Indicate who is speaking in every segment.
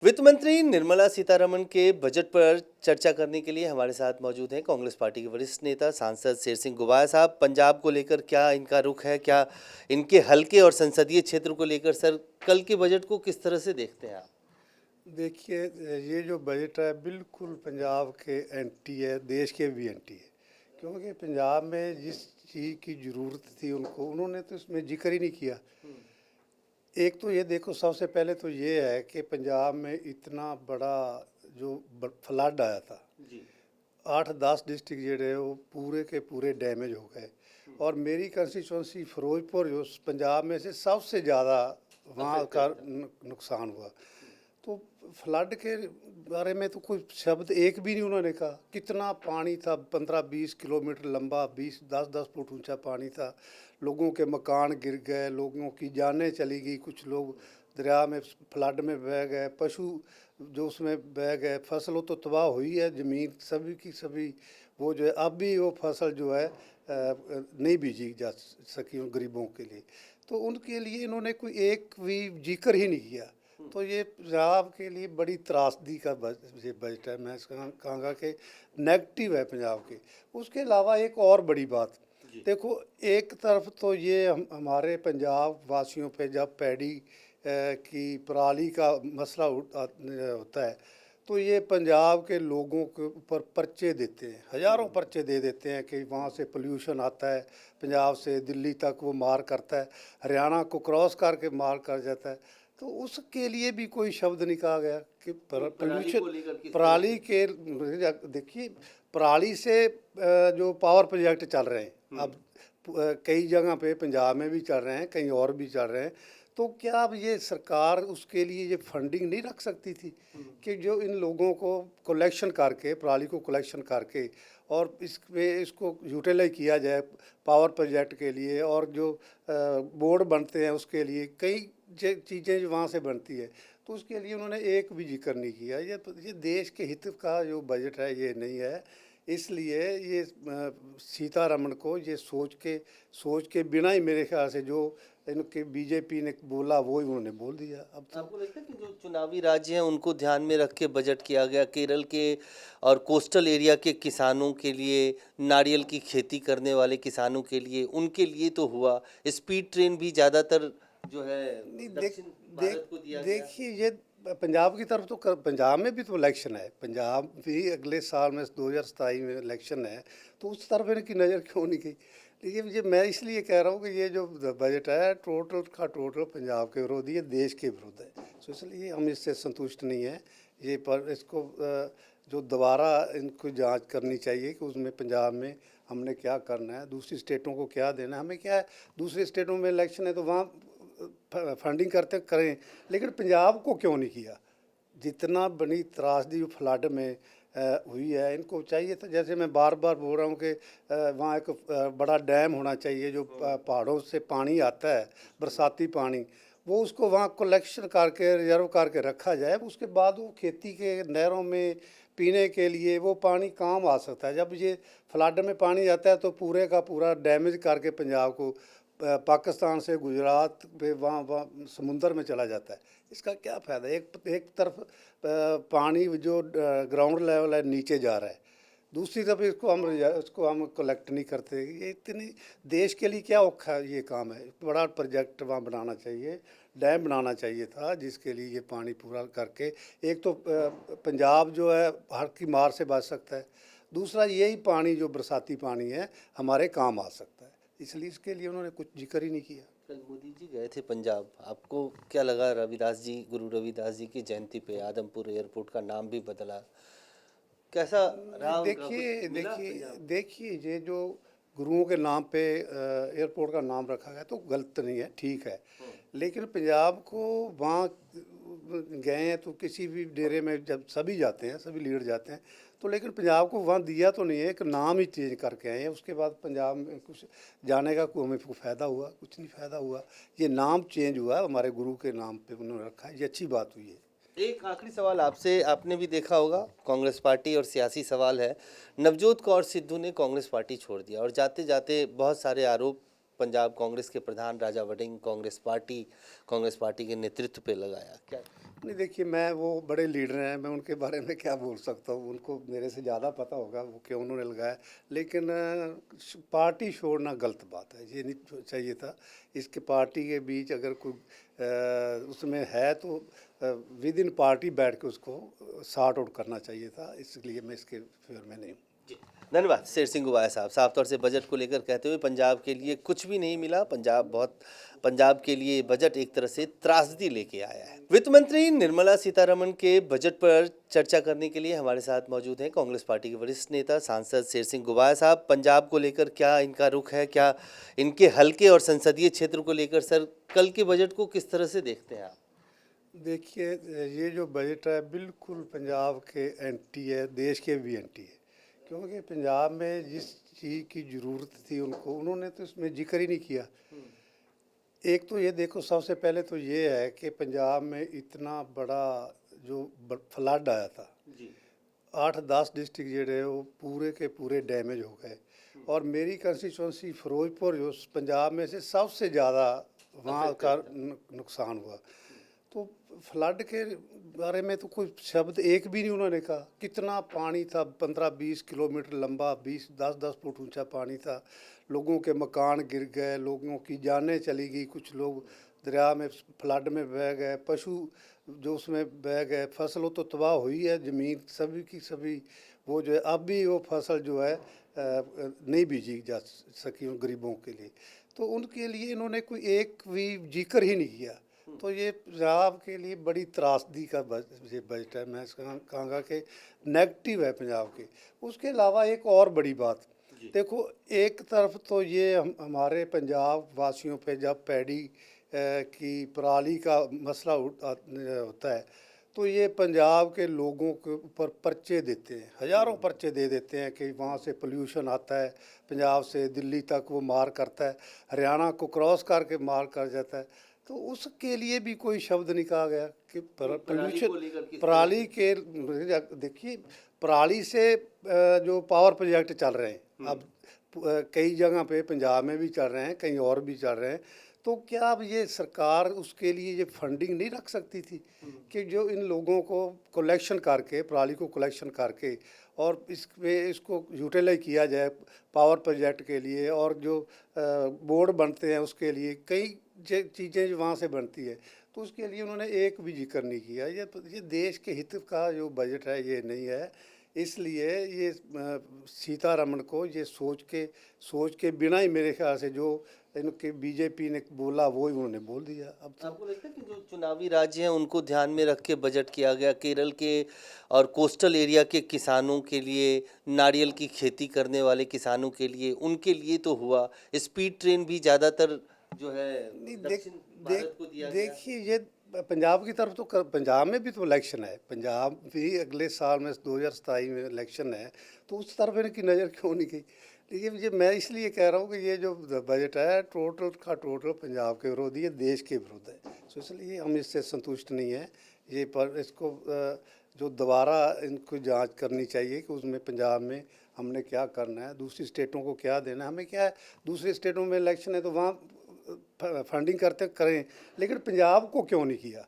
Speaker 1: वित्त मंत्री निर्मला सीतारमण के बजट पर चर्चा करने के लिए हमारे साथ मौजूद हैं कांग्रेस पार्टी के वरिष्ठ नेता सांसद शेर सिंह गुबाया साहब। पंजाब को लेकर क्या इनका रुख है, क्या इनके हलके और संसदीय क्षेत्र को लेकर सर कल के बजट को किस तरह से देखते हैं आप?
Speaker 2: देखिए, ये जो बजट है बिल्कुल पंजाब के एंटी है, देश के भी एंटी है। क्योंकि पंजाब में जिस चीज़ की ज़रूरत थी उनको, उन्होंने तो इसमें जिक्र ही नहीं किया। एक तो ये देखो, सबसे पहले तो ये है कि पंजाब में इतना बड़ा जो फ्लड आया था,
Speaker 1: जी
Speaker 2: 8-10 डिस्ट्रिक्ट जोड़े वो पूरे के पूरे डैमेज हो गए। और मेरी कंस्टिट्यूंसी फिरोजपुर जो पंजाब में से सबसे ज़्यादा वहाँ का नुकसान हुआ। तो फ्लड के बारे में तो कोई शब्द एक भी नहीं उन्होंने कहा। कितना पानी था, 15-20 किलोमीटर लंबा, 10-10 फुट ऊंचा पानी था। लोगों के मकान गिर गए, लोगों की जानें चली गई, कुछ लोग दरिया में फ्लड में बह गए, पशु जो उसमें बह गए, फसलों तो तबाह हुई है, ज़मीन सभी की सभी वो जो है अब भी वो फसल जो है नहीं बीजी जा सकी उन गरीबों के लिए। तो उनके लिए इन्होंने कोई एक भी जिक्र ही नहीं किया। तो ये पंजाब के लिए बड़ी त्रासदी का ये बजट है। मैं कहूँगा कि नेगेटिव है पंजाब के। उसके अलावा एक और बड़ी बात, देखो, एक तरफ तो ये हमारे पंजाब वासियों पे जब पैडी की पराली का मसला होता है तो ये पंजाब के लोगों के ऊपर पर्चे देते हैं, हज़ारों पर्चे दे देते हैं कि वहाँ से पोल्यूशन आता है, पंजाब से दिल्ली तक वो मार करता है, हरियाणा को क्रॉस करके मार कर जाता है। तो उसके लिए भी कोई शब्द नहीं कहा गया कि पोल्यूशन पराली के। देखिए, पराली से जो पावर प्रोजेक्ट चल रहे हैं अब कई जगह पे पंजाब में भी चल रहे हैं, कहीं और भी चल रहे हैं। तो क्या अब ये सरकार उसके लिए ये फंडिंग नहीं रख सकती थी कि जो इन लोगों को कलेक्शन करके, पराली को कलेक्शन करके और इसको यूटिलाइज किया जाए पावर प्रोजेक्ट के लिए, और जो बोर्ड बनते हैं उसके लिए कई चीज़ें वहाँ से बनती है, तो उसके लिए उन्होंने एक भी जिक्र नहीं किया। ये देश के हित का जो बजट है ये नहीं है। इसलिए ये सीतारमण को ये सोच के बिना ही मेरे ख्याल से जो इनके बीजेपी ने बोला वो ही उन्होंने बोल दिया। अब तो
Speaker 1: आपको लगता है कि जो चुनावी राज्य हैं उनको ध्यान में रख के बजट किया गया? केरल के और कोस्टल एरिया के किसानों के लिए, नारियल की खेती करने वाले किसानों के लिए, उनके लिए तो हुआ। स्पीड ट्रेन भी ज़्यादातर जो है
Speaker 2: नहीं,
Speaker 1: दक्षिण भारत को दिया गया।
Speaker 2: देखिए, ये पंजाब की तरफ तो पंजाब में भी तो इलेक्शन है, पंजाब भी अगले साल में 2027 में इलेक्शन है, तो उस तरफ इनकी नज़र क्यों नहीं गई? लेकिन ये मैं इसलिए कह रहा हूँ कि ये जो बजट है टोटल का टोटल पंजाब के विरोधी है, देश के विरुद्ध है। तो इसलिए हम इससे संतुष्ट नहीं हैं। ये पर इसको जो दोबारा इनको जांच करनी चाहिए कि उसमें पंजाब में हमने क्या करना है, दूसरी स्टेटों को क्या देना है। हमें क्या है, दूसरी स्टेटों में इलेक्शन है तो वहाँ फंडिंग करते करें, लेकिन पंजाब को क्यों नहीं किया? जितना बड़ी त्रासदी फ्लड में हुई है, इनको चाहिए था, जैसे मैं बार बार बोल रहा हूँ कि वहाँ एक बड़ा डैम होना चाहिए जो पहाड़ों से पानी आता है, बरसाती पानी, वो उसको वहाँ कलेक्शन करके रिजर्व करके रखा जाए। उसके बाद वो खेती के नहरों में पीने के लिए वो पानी काम आ सकता है। जब ये फ्लड में पानी आता है तो पूरे का पूरा डैमेज करके पंजाब को पाकिस्तान से गुजरात पे वहाँ समुंदर में चला जाता है। इसका क्या फ़ायदा? एक तरफ पानी जो ग्राउंड लेवल है नीचे जा रहा है, दूसरी तरफ इसको हम कलेक्ट नहीं करते। ये इतनी देश के लिए क्या औखा ये काम है? बड़ा प्रोजेक्ट वहाँ बनाना चाहिए, डैम बनाना चाहिए था जिसके लिए ये पानी पूरा करके एक तो पंजाब जो है हर की मार से बच सकता है, दूसरा यही पानी जो बरसाती पानी है हमारे काम आ सकता है। इसलिए इसके लिए उन्होंने कुछ जिक्र ही नहीं किया।
Speaker 1: कल मोदी जी गए थे पंजाब, आपको क्या लगा? रविदास जी, गुरु रविदास जी की जयंती पे आदमपुर एयरपोर्ट का नाम भी बदला, कैसा रहा उनका? कुछ
Speaker 2: देखिए
Speaker 1: मिला
Speaker 2: देखिए
Speaker 1: पंजाब?
Speaker 2: देखिए, ये जो गुरुओं के नाम पे एयरपोर्ट का नाम रखा गया तो गलत नहीं है, ठीक है। लेकिन पंजाब को वहाँ गए हैं तो किसी भी डेरे में जब सभी जाते हैं, सभी लीडर जाते हैं, तो लेकिन पंजाब को वहाँ दिया तो नहीं है, एक नाम ही चेंज करके आए हैं। उसके बाद पंजाब में कुछ जाने का कोई हमें फ़ायदा हुआ? कुछ नहीं फ़ायदा हुआ। ये नाम चेंज हुआ, हमारे गुरु के नाम पे उन्होंने रखा है, ये अच्छी बात हुई है।
Speaker 1: एक आखिरी सवाल आपसे, आपने भी देखा होगा कांग्रेस पार्टी और सियासी सवाल है, नवजोत कौर सिद्धू ने कांग्रेस पार्टी छोड़ दिया और जाते जाते बहुत सारे आरोप पंजाब कांग्रेस के प्रधान राजा वड़िंग कांग्रेस पार्टी के नेतृत्व पे लगाया, क्या?
Speaker 2: नहीं, देखिए, मैं वो बड़े लीडर हैं, मैं उनके बारे में क्या बोल सकता हूँ, उनको मेरे से ज़्यादा पता होगा वो क्यों उन्होंने लगाया। लेकिन पार्टी छोड़ना गलत बात है, ये नहीं चाहिए था। इसके पार्टी के बीच अगर कोई उसमें है तो विद इन पार्टी बैठ के उसको सॉर्ट आउट करना चाहिए था, इसलिए मैं इसके फेवर में नहीं हूँ।
Speaker 1: जी, धन्यवाद। शेर सिंह गुबाया साहब साफ तौर से बजट को लेकर कहते हुए पंजाब के लिए कुछ भी नहीं मिला, पंजाब के लिए बजट एक तरह से त्रासदी लेके आया है। वित्त मंत्री निर्मला सीतारमण के बजट पर चर्चा करने के लिए हमारे साथ मौजूद हैं कांग्रेस पार्टी के वरिष्ठ नेता सांसद शेर सिंह गुबाया साहब। पंजाब को लेकर क्या इनका रुख है, क्या इनके हलके और संसदीय क्षेत्र को लेकर सर कल के बजट को किस तरह से देखते हैं आप?
Speaker 2: देखिए, ये जो बजट है बिल्कुल पंजाब के एंटी है, देश के भी एंटी है, क्योंकि पंजाब में जिस चीज़ की ज़रूरत थी उनको, उन्होंने तो इसमें जिक्र ही नहीं किया। एक तो ये देखो, सबसे पहले तो ये है कि पंजाब में इतना बड़ा जो फ्लड आया था,
Speaker 1: जी,
Speaker 2: 8-10 डिस्ट्रिक्ट ਜਿਹੜੇ वो पूरे के पूरे डैमेज हो गए। और मेरी कंस्टिट्यूंसी फिरोजपुर जो पंजाब में से सबसे ज़्यादा वहाँ का नुकसान हुआ। तो फ्लड के बारे में तो कोई शब्द एक भी नहीं उन्होंने कहा। कितना पानी था, 15-20 किलोमीटर लंबा, 10-10 फुट ऊंचा पानी था। लोगों के मकान गिर गए, लोगों की जानें चली गई, कुछ लोग दरिया में फ्लड में बह गए, पशु जो उसमें बह गए, फसलों तो तबाह हुई है, ज़मीन सभी की सभी वो जो है अब भी वो फसल जो है नहीं बीजी जा सकी उन गरीबों के लिए। तो उनके लिए इन्होंने कोई एक भी जिक्र ही नहीं किया। तो ये पंजाब के लिए बड़ी त्रासदी का ये बजट है। मैं कहूँगा कि नेगेटिव है पंजाब के। उसके अलावा एक और बड़ी बात, देखो, एक तरफ तो ये हमारे पंजाब वासियों पे जब पैडी की पराली का मसला होता है तो ये पंजाब के लोगों के ऊपर पर्चे देते हैं, हज़ारों पर्चे दे देते हैं कि वहाँ से पोल्यूशन आता है, पंजाब से दिल्ली तक वो मार करता है, हरियाणा को क्रॉस करके मार कर जाता है। तो उसके लिए भी कोई शब्द नहीं कहा गया कि पोल्यूशन पराली के, देखिए, पराली से जो पावर प्रोजेक्ट चल रहे हैं अब कई जगह पे पंजाब में भी चल रहे हैं, कहीं और भी चल रहे हैं। तो क्या अब ये सरकार उसके लिए ये फंडिंग नहीं रख सकती थी कि जो इन लोगों को कलेक्शन करके, पराली को कलेक्शन करके और इसको यूटिलाइज किया जाए पावर प्रोजेक्ट के लिए, और जो बोर्ड बनते हैं उसके लिए कई चीज़ें वहाँ से बनती है, तो उसके लिए उन्होंने एक भी जिक्र नहीं किया। ये देश के हित का जो बजट है ये नहीं है। इसलिए ये सीतारमण को ये सोच के बिना ही मेरे ख्याल से जो इनके बीजेपी ने बोला वो ही उन्होंने बोल दिया। अब तो
Speaker 1: आपको लगता है कि जो चुनावी राज्य हैं उनको ध्यान में रख के बजट किया गया? केरल के और कोस्टल एरिया के किसानों के लिए, नारियल की खेती करने वाले किसानों के लिए, उनके लिए तो हुआ। स्पीड ट्रेन भी ज़्यादातर जो है
Speaker 2: नहीं,
Speaker 1: दक्षिण भारत को दिया गया।
Speaker 2: देखिए, ये पंजाब की तरफ तो पंजाब में भी तो इलेक्शन है, पंजाब भी अगले साल में 2027 में इलेक्शन है, तो उस तरफ इनकी नज़र क्यों नहीं गई? लेकिन ये मैं इसलिए कह रहा हूँ कि ये जो बजट है टोटल का टोटल पंजाब के विरोधी है, देश के विरुद्ध है। तो इसलिए हम इससे संतुष्ट नहीं हैं। ये पर इसको जो दोबारा इनको जांच करनी चाहिए कि उसमें पंजाब में हमने क्या करना है, दूसरी स्टेटों को क्या देना है, हमें क्या है। दूसरी स्टेटों में इलेक्शन है तो वहाँ फंडिंग करते करें, लेकिन पंजाब को क्यों नहीं किया?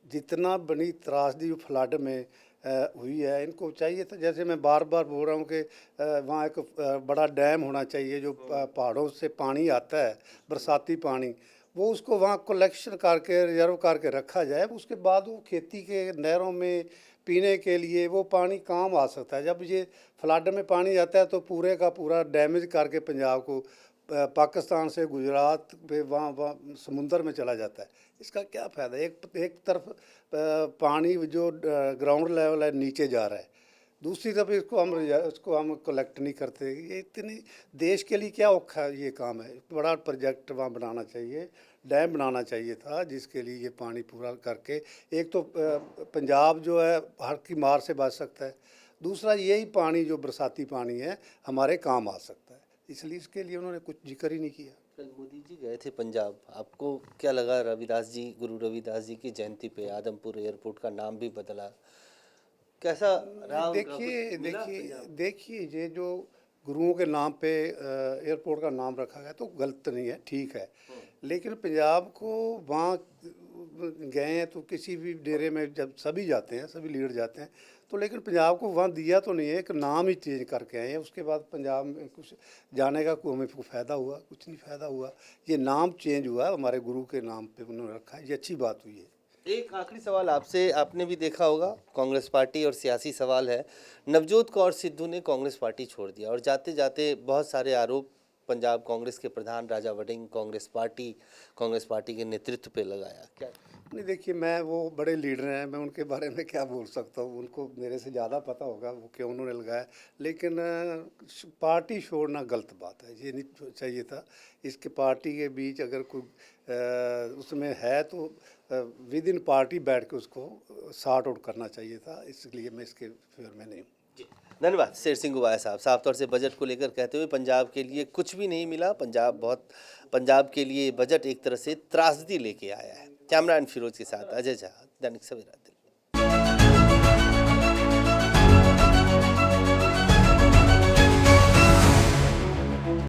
Speaker 2: जितना बड़ी त्रासदी फ्लड में हुई है, इनको चाहिए था, जैसे मैं बार बार बोल रहा हूँ कि वहाँ एक बड़ा डैम होना चाहिए जो पहाड़ों से पानी आता है, बरसाती पानी, वो उसको वहाँ कलेक्शन करके रिजर्व करके रखा जाए। उसके बाद वो खेती के नहरों में पीने के लिए वो पानी काम आ सकता है। जब ये फ्लड में पानी आता है तो पूरे का पूरा डैमेज करके पंजाब को पाकिस्तान से गुजरात पे वहाँ समुंदर में चला जाता है। इसका क्या फ़ायदा? एक तरफ पानी जो ग्राउंड लेवल है नीचे जा रहा है, दूसरी तरफ इसको हम कलेक्ट नहीं करते। ये इतनी देश के लिए क्या औखा ये काम है? बड़ा प्रोजेक्ट वहाँ बनाना चाहिए, डैम बनाना चाहिए था जिसके लिए ये पानी पूरा करके एक तो पंजाब जो है हर की मार से बच सकता है, दूसरा यही पानी जो बरसाती पानी है हमारे काम आ सकता है। इसलिए इसके लिए उन्होंने कुछ जिक्र ही नहीं किया।
Speaker 1: कल मोदी जी गए थे पंजाब, आपको क्या लगा? गुरु रविदास जी की जयंती पे आदमपुर एयरपोर्ट का नाम भी बदला, कैसा रहा उनका? कुछ मिला पंजाब?
Speaker 2: देखिए ये जो गुरुओं के नाम पे एयरपोर्ट का नाम रखा गया तो गलत नहीं है, ठीक है। लेकिन पंजाब को वहाँ गए हैं तो किसी भी डेरे में जब सभी जाते हैं, सभी लीडर जाते हैं, तो लेकिन पंजाब को वहाँ दिया तो नहीं है, एक नाम ही चेंज करके आए हैं। उसके बाद पंजाब में कुछ जाने का कोई हमें फ़ायदा हुआ? कुछ नहीं फ़ायदा हुआ। ये नाम चेंज हुआ, हमारे गुरु के नाम पे उन्होंने रखा है, ये अच्छी बात हुई है।
Speaker 1: एक आखिरी सवाल आपसे, आपने भी देखा होगा कांग्रेस पार्टी और सियासी सवाल है, नवजोत कौर सिद्धू ने कांग्रेस पार्टी छोड़ दिया और जाते जाते बहुत सारे आरोप पंजाब कांग्रेस के प्रधान राजा वड़िंग कांग्रेस पार्टी के नेतृत्व पे लगाया। क्या
Speaker 2: नहीं, देखिए, मैं वो बड़े लीडर हैं, मैं उनके बारे में क्या बोल सकता हूँ, उनको मेरे से ज़्यादा पता होगा वो क्यों उन्होंने लगाया। लेकिन पार्टी छोड़ना गलत बात है, ये नहीं चाहिए था। इसके पार्टी के बीच अगर कोई उसमें है तो विद इन पार्टी बैठ के उसको सॉर्ट आउट करना चाहिए था, इसलिए मैं इसके फेवर में नहीं हूँ।
Speaker 1: जी, धन्यवाद शेर सिंह गुबाया साहब। साफ तौर से बजट को लेकर कहते हुए पंजाब के लिए कुछ भी नहीं मिला, पंजाब के लिए बजट एक तरह से त्रासदी लेके आया है। कैमरामैन फिरोज के साथ अजय झा, दैनिक सवेरा।